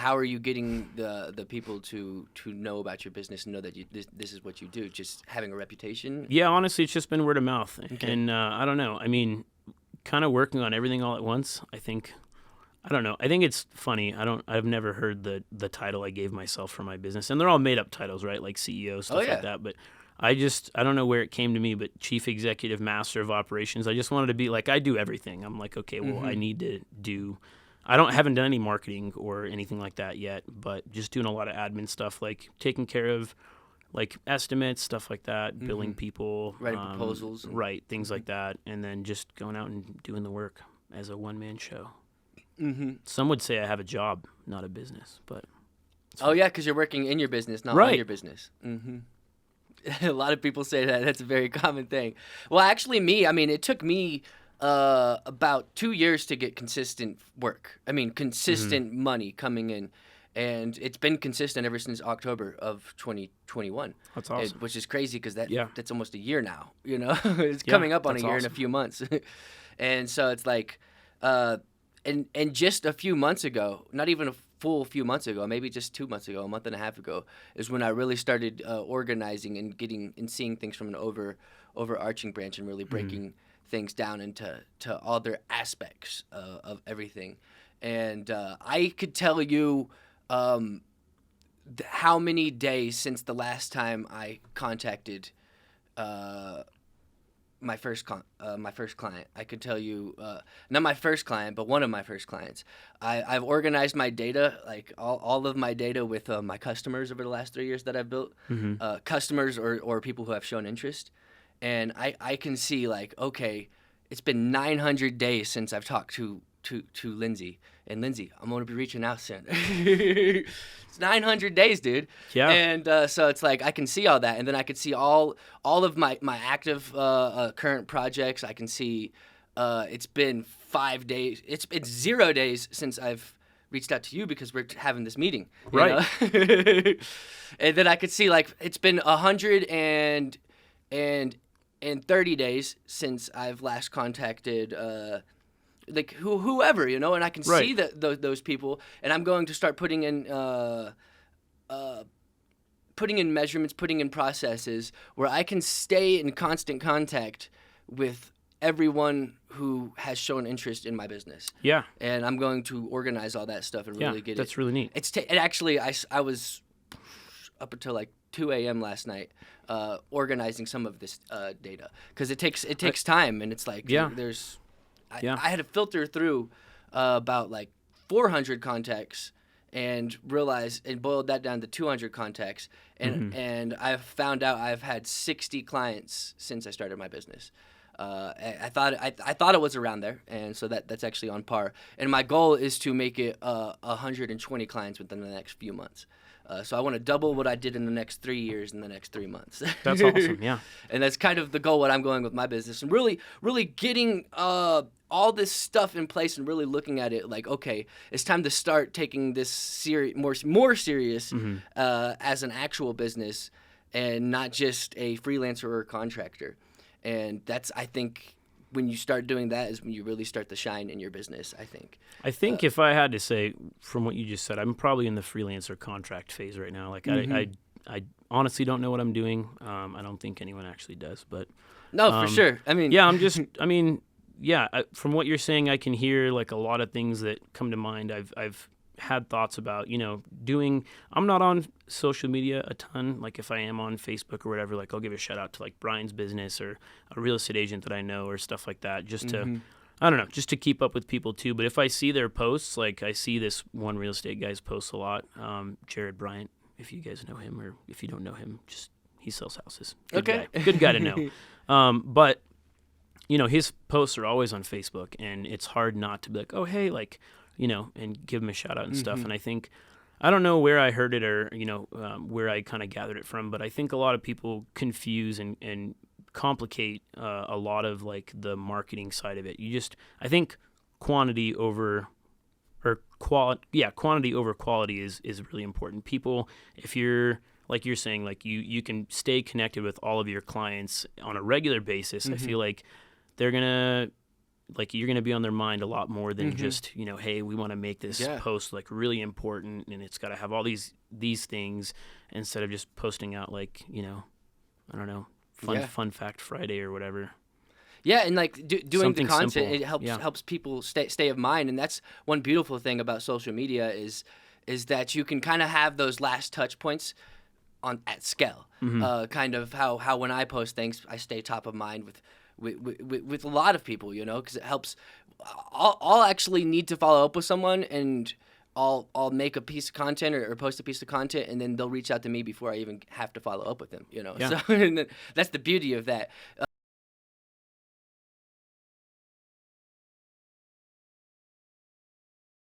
how are you getting the people to know about your business and know that this is what you do? Just having a reputation? Yeah, honestly, it's just been word of mouth. Okay. And I don't know. I mean, kind of working on everything all at once. I think it's funny. I've never heard the title I gave myself for my business, and they're all made up titles, right? Like CEO, stuff like that. But I don't know where it came to me, but Chief Executive Master of Operations. I just wanted to be like, I do everything. I'm like, okay, well, I need to do. Haven't done any marketing or anything like that yet, but just doing a lot of admin stuff, like taking care of like estimates, stuff like that, billing people, writing proposals, right, things like that, and then just going out and doing the work as a one-man show. Some would say I have a job, not a business, but yeah, because you're working in your business, not on your business. A lot of people say that. That's a very common thing. Well, actually, it took me about 2 years to get consistent work. I mean, consistent money coming in. And it's been consistent ever since October of 2021. That's awesome. Which is crazy because that's almost a year now. You know, it's coming up on a year in a few months. And so it's like, and just a few months ago, not even a full few months ago, maybe just 2 months ago, a month and a half ago, is when I really started organizing and seeing things from an overarching branch and really breaking things down into all their aspects of everything. And I could tell you how many days since the last time I contacted my first client. I could tell you, not my first client, but one of my first clients. I've organized my data, like all of my data with my customers over the last 3 years that I've built, customers or people who have shown interest. And I can see like, okay, it's been 900 days since I've talked to Lindsay. And Lindsay, I'm going to be reaching out soon. It's 900 days, dude. Yeah. And so it's like I can see all that. And then I could see all of my active current projects. I can see it's been 5 days. It's 0 days since I've reached out to you because we're having this meeting. Right. And then I could see like it's been 130 days since I've last contacted like whoever, you know, and I can see those people, and I'm going to start putting in measurements, putting in processes where I can stay in constant contact with everyone who has shown interest in my business. Yeah. And I'm going to organize all that stuff and really get it. That's really neat. Actually, I was up until like 2 a.m. last night organizing some of this data because it takes time, and it's like I had to filter through about like 400 contacts and boiled that down to 200 contacts. And I've found out I've had 60 clients since I started my business. I thought it was around there, and so that's actually on par. And my goal is to make it 120 clients within the next few months. So I want to double what I did in the next 3 years in the next 3 months. That's awesome, yeah. And that's kind of the goal, what I'm going with my business, and really getting all this stuff in place and really looking at it like, okay, it's time to start taking this more serious as an actual business and not just a freelancer or a contractor. And that's, I think, when you start doing that is when you really start to shine in your business, I think. I think if I had to say, from what you just said, I'm probably in the freelancer contract phase right now. Like I honestly don't know what I'm doing. I don't think anyone actually does, but for sure. I mean, from what you're saying, I can hear like a lot of things that come to mind. I've had thoughts about, I'm not on social media a ton. Like if I am on Facebook or whatever, like I'll give a shout out to like Brian's business or a real estate agent that I know or stuff like that, just to, I don't know, just to keep up with people too. But if I see their posts, like I see this one real estate guy's posts a lot, Jared Bryant, if you guys know him, or if you don't know him, he sells houses. Good guy to know. But his posts are always on Facebook, and it's hard not to be like, oh, hey, like, and give him a shout out and stuff. And I think, I don't know where I heard it or, where I kind of gathered it from, but I think a lot of people confuse and complicate a lot of like the marketing side of it. I think quantity over quality is really important. People, if you're, like you're saying, like you can stay connected with all of your clients on a regular basis, I feel like they're going to like you're going to be on their mind a lot more than just, you know, hey, we want to make this post like really important and it's got to have all these things, instead of just posting out like, you know, I don't know, fun fact Friday or whatever. Yeah, and like doing Something the content, simple. it helps people stay of mind, and that's one beautiful thing about social media is that you can kind of have those last touch points at scale. Kind of how when I post things, I stay top of mind with a lot of people, you know, because it helps. I'll actually need to follow up with someone, and I'll make a piece of content or post a piece of content, and then they'll reach out to me before I even have to follow up with them, you know. So and that's the beauty of that.